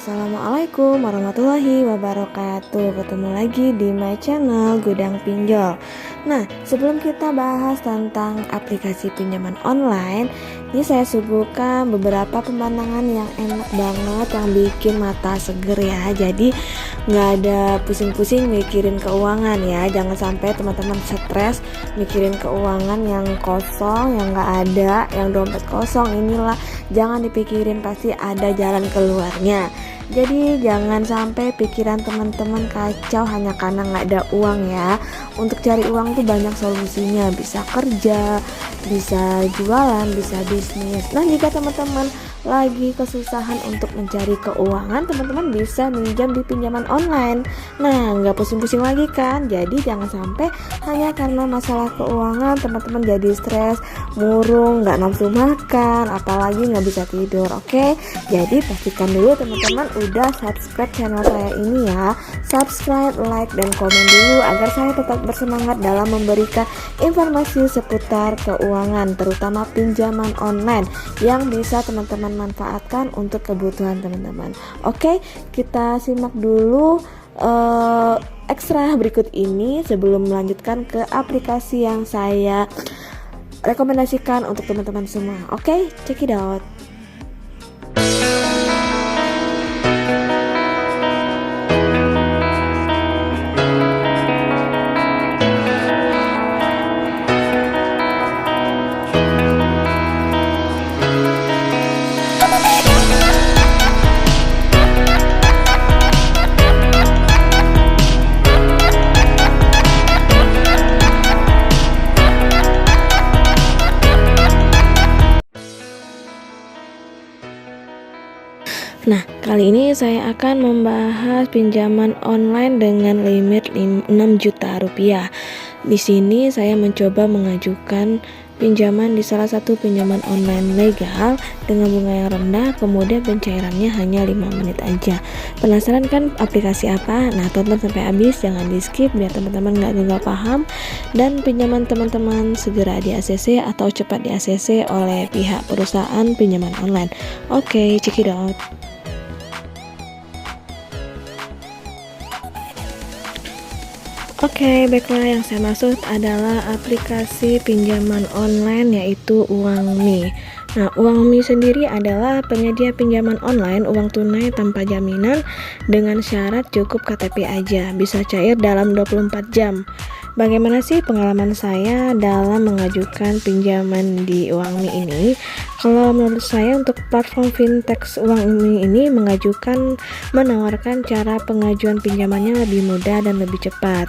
Assalamualaikum warahmatullahi wabarakatuh. Ketemu lagi di my channel Gudang Pinjol. Nah, sebelum kita bahas tentang aplikasi pinjaman online, ini saya suguhkan beberapa pemandangan yang enak banget, yang bikin mata seger ya. Jadi nggak ada pusing-pusing mikirin keuangan ya. Jangan sampai teman-teman stres mikirin keuangan yang kosong, yang nggak ada, yang dompet kosong. Inilah jangan dipikirin, pasti ada jalan keluarnya. Jadi jangan sampai pikiran teman-teman kacau hanya karena nggak ada uang ya. Untuk cari uang tuh banyak solusinya, bisa kerja, bisa jualan, bisa bisnis. Nah, jika teman-teman lagi kesusahan untuk mencari keuangan, teman-teman bisa minjam di pinjaman online. Nah, nggak pusing-pusing lagi kan. Jadi jangan sampai hanya karena masalah keuangan teman-teman jadi stres, murung, nggak nafsu makan, apalagi nggak bisa tidur. Oke, jadi pastikan dulu teman-teman udah subscribe channel saya ini ya. Subscribe, like, dan komen dulu agar saya tetap bersemangat dalam memberikan informasi seputar keuangan, terutama pinjaman online yang bisa teman-teman manfaatkan untuk kebutuhan teman-teman. Oke, kita simak dulu ekstra berikut ini sebelum melanjutkan ke aplikasi yang saya rekomendasikan untuk teman-teman semua. Oke, check it out. Nah, kali ini saya akan membahas pinjaman online dengan limit 6 juta rupiah. Di sini saya mencoba mengajukan pinjaman di salah satu pinjaman online legal dengan bunga yang rendah, kemudian pencairannya hanya 5 menit aja. Penasaran kan aplikasi apa? Nah, tonton sampai habis, jangan di skip biar teman-teman nggak gagal paham, dan pinjaman teman-teman segera di ACC atau cepat di ACC oleh pihak perusahaan pinjaman online. Oke, check it out. Oke, baiklah, yang saya maksud adalah aplikasi pinjaman online yaitu Uangmi. Nah, Uangmi sendiri adalah penyedia pinjaman online uang tunai tanpa jaminan dengan syarat cukup KTP aja, bisa cair dalam 24 jam. Bagaimana sih pengalaman saya dalam mengajukan pinjaman di Uangmi ini? Kalau menurut saya untuk platform fintech Uangmi ini menawarkan cara pengajuan pinjamannya lebih mudah dan lebih cepat.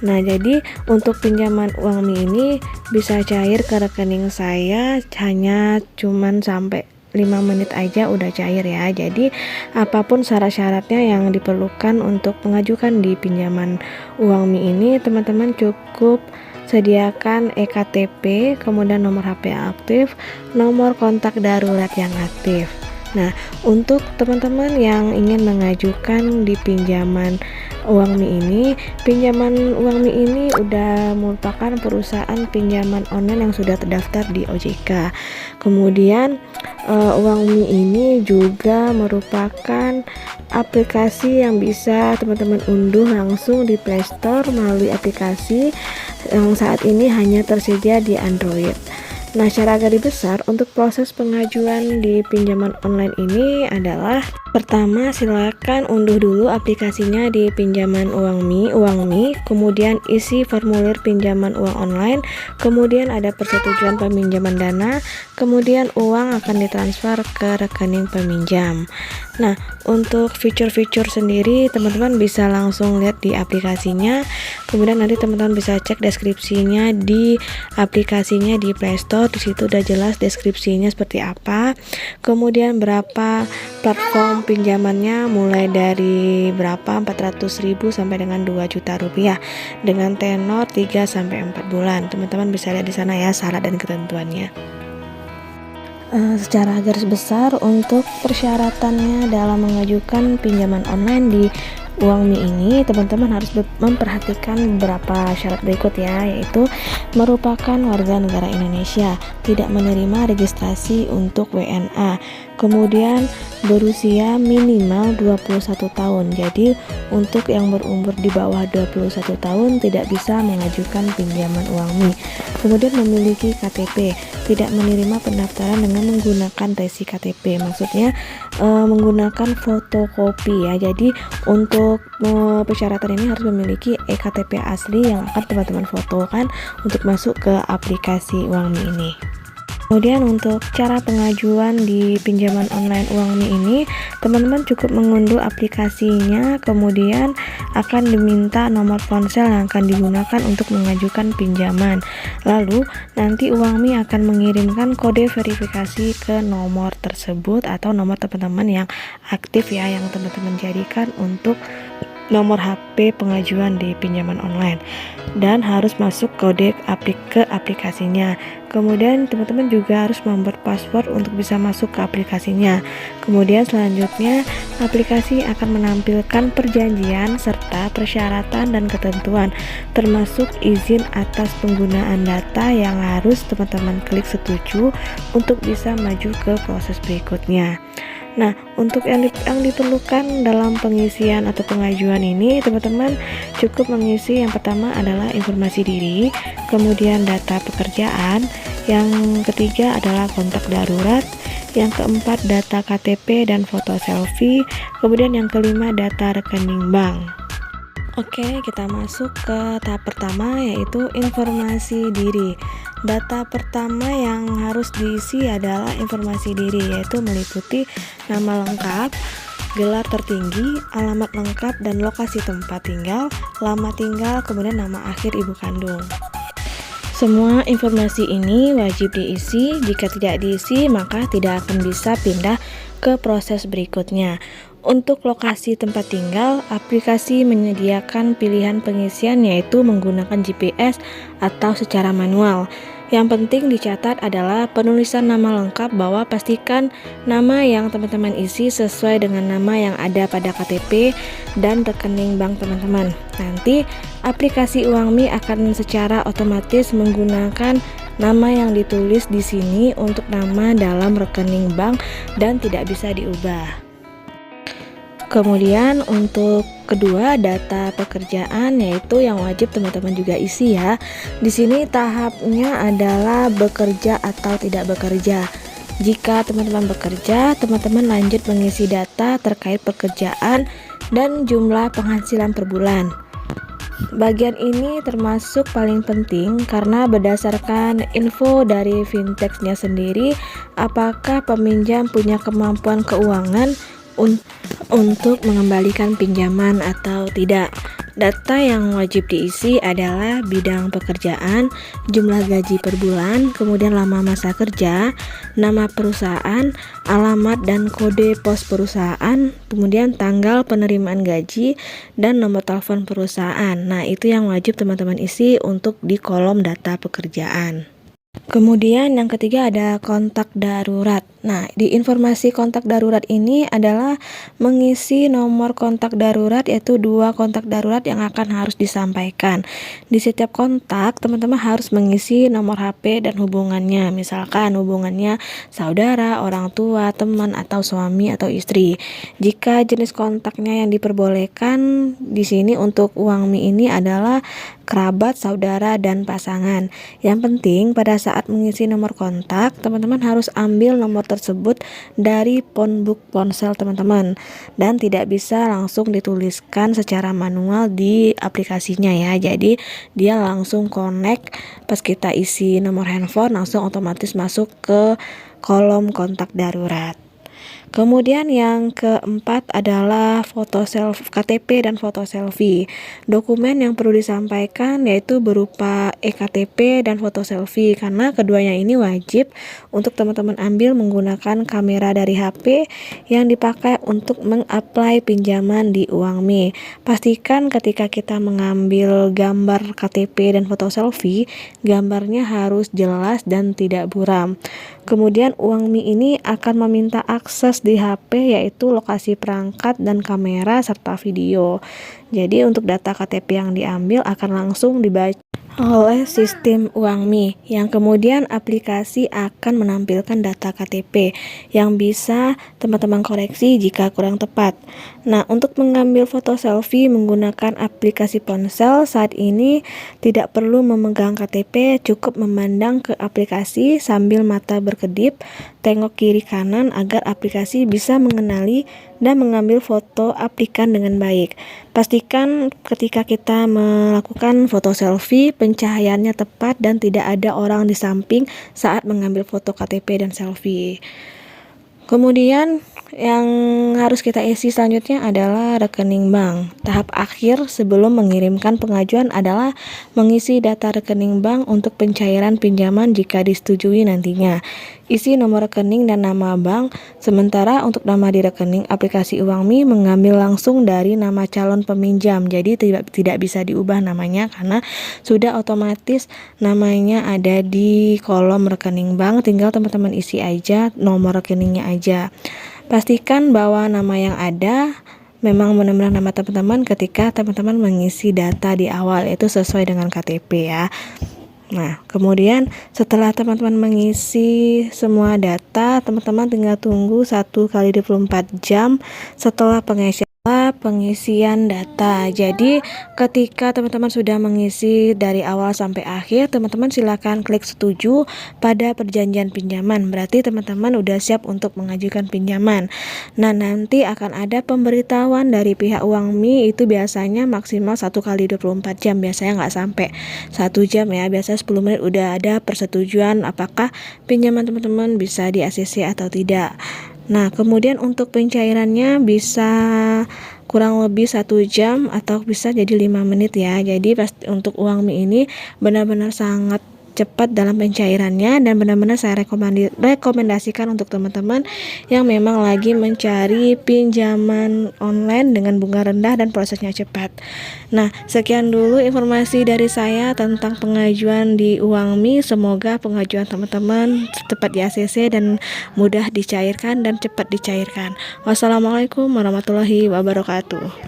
Nah, jadi untuk pinjaman Uangmi ini bisa cair ke rekening saya hanya cuman sampai 5 menit aja udah cair ya. Jadi apapun syarat-syaratnya yang diperlukan untuk mengajukan di pinjaman Uangmi ini, teman-teman cukup sediakan eKTP, kemudian nomor HP aktif, nomor kontak darurat yang aktif. Nah, untuk teman-teman yang ingin mengajukan di pinjaman Uangmi ini udah merupakan perusahaan pinjaman online yang sudah terdaftar di OJK. Kemudian Uangmi ini juga merupakan aplikasi yang bisa teman-teman unduh langsung di Play Store melalui aplikasi yang saat ini hanya tersedia di Android. Nah, secara garis besar untuk proses pengajuan di pinjaman online ini adalah: pertama, silakan unduh dulu aplikasinya di pinjaman Uangmi, kemudian isi formulir pinjaman uang online, kemudian ada persetujuan peminjaman dana, kemudian uang akan ditransfer ke rekening peminjam. Nah, untuk fitur-fitur sendiri teman-teman bisa langsung lihat di aplikasinya, kemudian nanti teman-teman bisa cek deskripsinya di aplikasinya di Play Store. Di situ udah jelas deskripsinya seperti apa, kemudian berapa platform pinjamannya, mulai dari berapa 400.000 sampai dengan 2 juta rupiah dengan tenor 3 sampai 4 bulan. Teman-teman bisa lihat di sana ya syarat dan ketentuannya. Secara garis besar untuk persyaratannya dalam mengajukan pinjaman online di UangMe ini teman-teman harus memperhatikan beberapa syarat berikut ya, yaitu merupakan warga negara Indonesia, tidak menerima registrasi untuk WNA, kemudian berusia minimal 21 tahun. Jadi untuk yang berumur di bawah 21 tahun tidak bisa mengajukan pinjaman UangMe. Kemudian memiliki KTP, tidak menerima pendaftaran dengan menggunakan resi KTP, maksudnya menggunakan fotokopi ya. Jadi untuk persyaratan ini harus memiliki eKTP asli yang akan teman-teman fotokan untuk masuk ke aplikasi UangMe ini. Kemudian untuk cara pengajuan di pinjaman online UangMe ini, teman-teman cukup mengunduh aplikasinya, kemudian akan diminta nomor ponsel yang akan digunakan untuk mengajukan pinjaman. Lalu nanti UangMe akan mengirimkan kode verifikasi ke nomor tersebut atau nomor teman-teman yang aktif ya, yang teman-teman jadikan untuk nomor HP pengajuan di pinjaman online, dan harus masuk kode ke aplikasinya. Kemudian teman-teman juga harus membuat password untuk bisa masuk ke aplikasinya. Kemudian selanjutnya aplikasi akan menampilkan perjanjian serta persyaratan dan ketentuan, termasuk izin atas penggunaan data yang harus teman-teman klik setuju untuk bisa maju ke proses berikutnya. Nah, untuk yang diperlukan dalam pengisian atau pengajuan ini, teman-teman cukup mengisi yang pertama adalah informasi diri, kemudian data pekerjaan, yang ketiga adalah kontak darurat, yang keempat data KTP dan foto selfie, kemudian yang kelima data rekening bank. Oke, kita masuk ke tahap pertama, yaitu informasi diri. Data pertama yang harus diisi adalah informasi diri, yaitu meliputi nama lengkap, gelar tertinggi, alamat lengkap dan lokasi tempat tinggal, lama tinggal, kemudian nama akhir ibu kandung. Semua informasi ini wajib diisi. Jika tidak diisi, maka tidak akan bisa pindah ke proses berikutnya. Untuk lokasi tempat tinggal, aplikasi menyediakan pilihan pengisian, yaitu menggunakan GPS atau secara manual. Yang penting dicatat adalah penulisan nama lengkap, bahwa pastikan nama yang teman-teman isi sesuai dengan nama yang ada pada KTP dan rekening bank teman-teman. Nanti aplikasi UangMe akan secara otomatis menggunakan nama yang ditulis di sini untuk nama dalam rekening bank dan tidak bisa diubah. Kemudian untuk kedua, data pekerjaan, yaitu yang wajib teman-teman juga isi ya. Di sini tahapnya adalah bekerja atau tidak bekerja. Jika teman-teman bekerja, teman-teman lanjut mengisi data terkait pekerjaan dan jumlah penghasilan per bulan. Bagian ini termasuk paling penting karena berdasarkan info dari fintechnya sendiri, apakah peminjam punya kemampuan keuangan untuk mengembalikan pinjaman atau tidak. Data yang wajib diisi adalah bidang pekerjaan, jumlah gaji per bulan, kemudian lama masa kerja, nama perusahaan, alamat dan kode pos perusahaan, kemudian tanggal penerimaan gaji, dan nomor telepon perusahaan. Nah, itu yang wajib teman-teman isi untuk di kolom data pekerjaan. Kemudian yang ketiga ada kontak darurat. Nah, di informasi kontak darurat ini adalah mengisi nomor kontak darurat, yaitu 2 kontak darurat yang akan harus disampaikan. Di setiap kontak, teman-teman harus mengisi nomor HP dan hubungannya. Misalkan hubungannya saudara, orang tua, teman, atau suami atau istri. Jika jenis kontaknya yang diperbolehkan di sini untuk UangMe ini adalah kerabat, saudara, dan pasangan. Yang penting pada saat mengisi nomor kontak, teman-teman harus ambil nomor tersebut dari phonebook ponsel teman-teman dan tidak bisa langsung dituliskan secara manual di aplikasinya ya. Jadi dia langsung connect, pas kita isi nomor handphone langsung otomatis masuk ke kolom kontak darurat. Kemudian yang keempat adalah foto KTP dan foto selfie. Dokumen yang perlu disampaikan yaitu berupa eKTP dan foto selfie, karena keduanya ini wajib untuk teman-teman ambil menggunakan kamera dari HP yang dipakai untuk mengapply pinjaman di UangMe. Pastikan ketika kita mengambil gambar KTP dan foto selfie, gambarnya harus jelas dan tidak buram. Kemudian UangMe ini akan meminta akses akses di HP, yaitu lokasi perangkat dan kamera serta video. Jadi untuk data KTP yang diambil akan langsung dibaca oleh sistem UangMi, yang kemudian aplikasi akan menampilkan data KTP yang bisa teman-teman koreksi jika kurang tepat. Nah, untuk mengambil foto selfie menggunakan aplikasi ponsel saat ini tidak perlu memegang KTP, cukup memandang ke aplikasi sambil mata berkedip, tengok kiri kanan agar aplikasi bisa mengenali dan mengambil foto aplikan dengan baik. Pastikan ketika kita melakukan foto selfie, pencahayaannya tepat dan tidak ada orang di samping saat mengambil foto KTP dan selfie. Kemudian yang harus kita isi selanjutnya adalah rekening bank. Tahap akhir sebelum mengirimkan pengajuan adalah mengisi data rekening bank untuk pencairan pinjaman jika disetujui nantinya. Isi nomor rekening dan nama bank, sementara untuk nama di rekening aplikasi UangMi mengambil langsung dari nama calon peminjam. Jadi tidak bisa diubah namanya karena sudah otomatis namanya ada di kolom rekening bank, tinggal teman-teman isi aja nomor rekeningnya aja. Pastikan bahwa nama yang ada memang benar-benar nama teman-teman ketika teman-teman mengisi data di awal, itu sesuai dengan KTP ya. Nah, kemudian setelah teman-teman mengisi semua data, teman-teman tinggal tunggu 1x24 jam setelah pengisian data. Jadi ketika teman-teman sudah mengisi dari awal sampai akhir, teman-teman silakan klik setuju pada perjanjian pinjaman. Berarti teman-teman udah siap untuk mengajukan pinjaman. Nah, nanti akan ada pemberitahuan dari pihak UangMi, itu biasanya maksimal 1x24 jam, biasanya nggak sampai 1 jam ya, biasanya 10 menit udah ada persetujuan apakah pinjaman teman-teman bisa di ACC atau tidak. Nah, kemudian untuk pencairannya bisa kurang lebih 1 jam atau bisa jadi 5 menit ya. Jadi untuk UangMi ini benar-benar sangat cepat dalam pencairannya dan benar-benar saya rekomendasikan untuk teman-teman yang memang lagi mencari pinjaman online dengan bunga rendah dan prosesnya cepat. Nah, sekian dulu informasi dari saya tentang pengajuan di UangMi. Semoga pengajuan teman-teman cepat di ACC dan mudah dicairkan dan cepat dicairkan. Wassalamualaikum warahmatullahi wabarakatuh.